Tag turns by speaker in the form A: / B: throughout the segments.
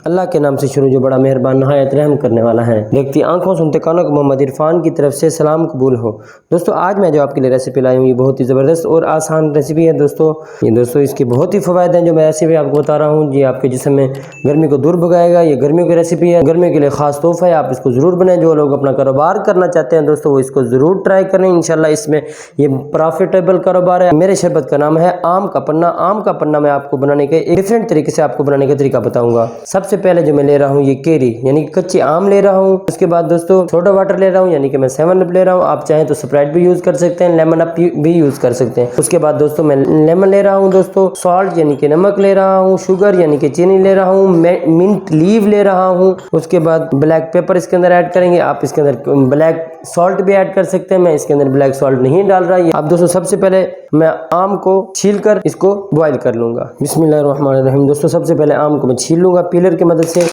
A: अल्लाह के नाम से शुरू जो बड़ा मेहरबान नहायत रहम करने वाला है। देखती आंखों सुनते कानों को मोहम्मद इरफान की तरफ से सलाम कबूल हो। दोस्तों आज मैं जो आपके लिए रेसिपी लाई हूँ ये बहुत ही ज़बरदस्त और आसान रेसिपी है दोस्तों। ये दोस्तों इसकी बहुत ही फ़वाद हैं जो मैं रेसिपी आपको बता रहा हूँ। ये आपके जिस्म में गर्मी को दूर भगाएगा। ये गर्मियों की रेसिपी है, गर्मियों के लिए ख़ास तोहफ़ा है। आप इसको ज़रूर बनाएं। जो लोग अपना कारोबार करना चाहते हैं दोस्तों वो इसको ज़रूर ट्राई करें। इंशाल्लाह इसमें ये प्रॉफिटेबल कारोबार है। मेरे शरबत का नाम है आम का पन्ना। आम का पन्ना मैं आपको बनाने के एक डिफरेंट तरीके से आपको बनाने का तरीका बताऊंगा। सबसे पहले जो मैं ले रहा हूँ ये केरी यानी कच्चे आम ले रहा हूँ। उसके बाद दोस्तों सोडा वाटर ले रहा हूँ यानी कि मैं 7 अप ले रहा हूँ। आप चाहें तो स्प्राइट भी यूज कर सकते हैं, लेमन अप भी यूज कर सकते हैं। उसके बाद दोस्तों मैं लेमन ले रहा हूँ दोस्तों, सॉल्ट यानी कि नमक ले रहा हूँ, शुगर यानी कि चीनी ले रहा हूँ, मिंट लीव ले रहा हूँ। उसके बाद ब्लैक पेपर इसके अंदर ऐड करेंगे। आप इसके अंदर ब्लैक सॉल्ट भी ऐड कर सकते हैं। मैं इसके अंदर ब्लैक सॉल्ट नहीं डाल रहा। अब दोस्तों सबसे पहले मैं आम को छीलकर इसको बॉईल कर लूंगा। बिस्मिल्लाहिर्रहमानिर्रहीम। दोस्तों सबसे पहले आम को मैं छील लूंगा पीलर की मदद से।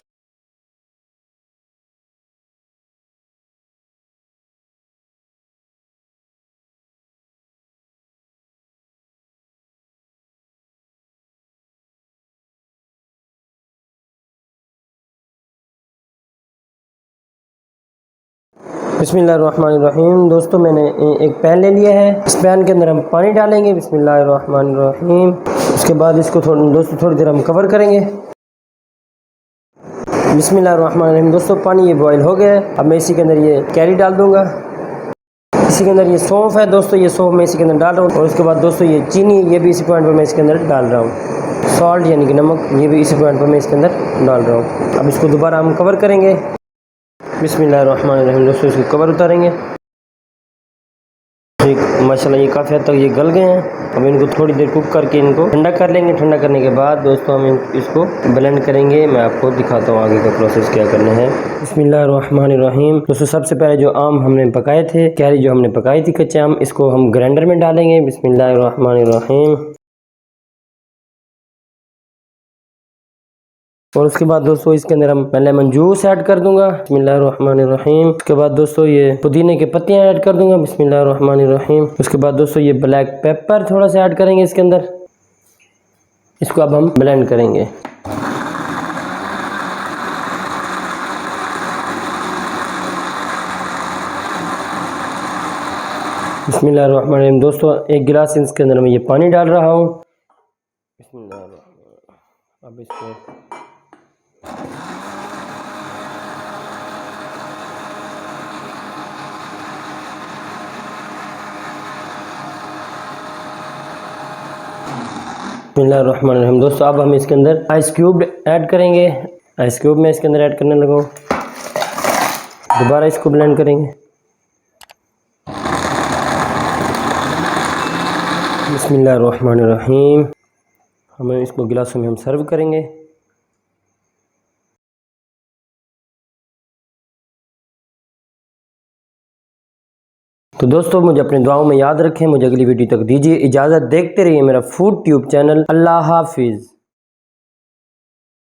A: बिस्मिल्लाहिर्रहमानिर्रहीम। दोस्तों मैंने एक पैन ले लिया है। इस पैन के अंदर हम पानी डालेंगे। बिस्मिल्लाहिर्रहमानिर्रहीम। उसके बाद इसको दोस्तों थोड़ी देर हम कवर करेंगे। बिस्मिल्लाहिर्रहमानिर्रहीम। दोस्तों पानी ये बॉईल हो गया है। अब मैं इसी के अंदर ये कैरी डाल दूंगा। इसी के अंदर ये सौंफ है दोस्तों, ये सौंफ मैं इसी के अंदर डाल रहा हूँ। और उसके बाद दोस्तों ये चीनी, ये भी इसी पॉइंट पर मैं इसके अंदर डाल रहा हूँ। सॉल्ट यानी कि नमक, ये भी इसी पॉइंट पर मैं इसके अंदर डाल रहा हूँ। अब इसको दोबारा हम कवर करेंगे। बिस्मिल्लाहिर्रहमानिर्रहीम। दोस्तों इसको कवर उतारेंगे। ठीक माशाल्लाह ये काफ़ी हद तक ये गल गए हैं। अब इनको थोड़ी देर कुक करके इनको ठंडा कर लेंगे। ठंडा करने के बाद दोस्तों हम इसको ब्लेंड करेंगे। मैं आपको दिखाता हूँ आगे का प्रोसेस क्या करना है। बिस्मिल्लाहिर्रहमानिर्रहीम। दोस्तों सबसे पहले जो आम हमने पकाए थे, कैरी जो हमने पकाई थी कच्चे आम, इसको हम ग्राइंडर में डालेंगे। बिस्मिल्लाहिर्रहमानिर्रहीम। और उसके बाद दोस्तों इसके अंदर हम लेमन जूस ऐड कर दूंगा। बिस्मिल्लाहिर्रहमानिर्रहीम। उसके बाद दोस्तों ये पुदीने के पत्तियां ऐड कर दूंगा। बिस्मिल्लाहिर्रहमानिर्रहीम। उसके बाद दोस्तों ये ब्लैक पेपर थोड़ा सा ऐड करेंगे इसके अंदर। इसको अब हम ब्लेंड करेंगे। बिस्मिल्लाहिर्रहमानिर्रहीम। दोस्तों एक गिलास इसके अंदर मैं ये पानी डाल रहा हूँ। बिस्मिल्लाहिर्रहमानिर्रहीम। अब इसको बिस्मिल्लाहिर्रहमानिर्रहीम। दोस्तों अब हम इसके अंदर आइस क्यूब ऐड करेंगे। आइस क्यूब मैं इसके अंदर ऐड करने लगा हूँ। दोबारा इसको ब्लेंड करेंगे। बिस्मिल्लाहिर्रहमानिर्रहीम। हमें इसको गिलासों में हम सर्व करेंगे। तो दोस्तों मुझे अपनी दुआओं में याद रखें। मुझे अगली वीडियो तक दीजिए इजाज़त। देखते रहिए मेरा फूड ट्यूब चैनल। अल्लाह हाफिज़।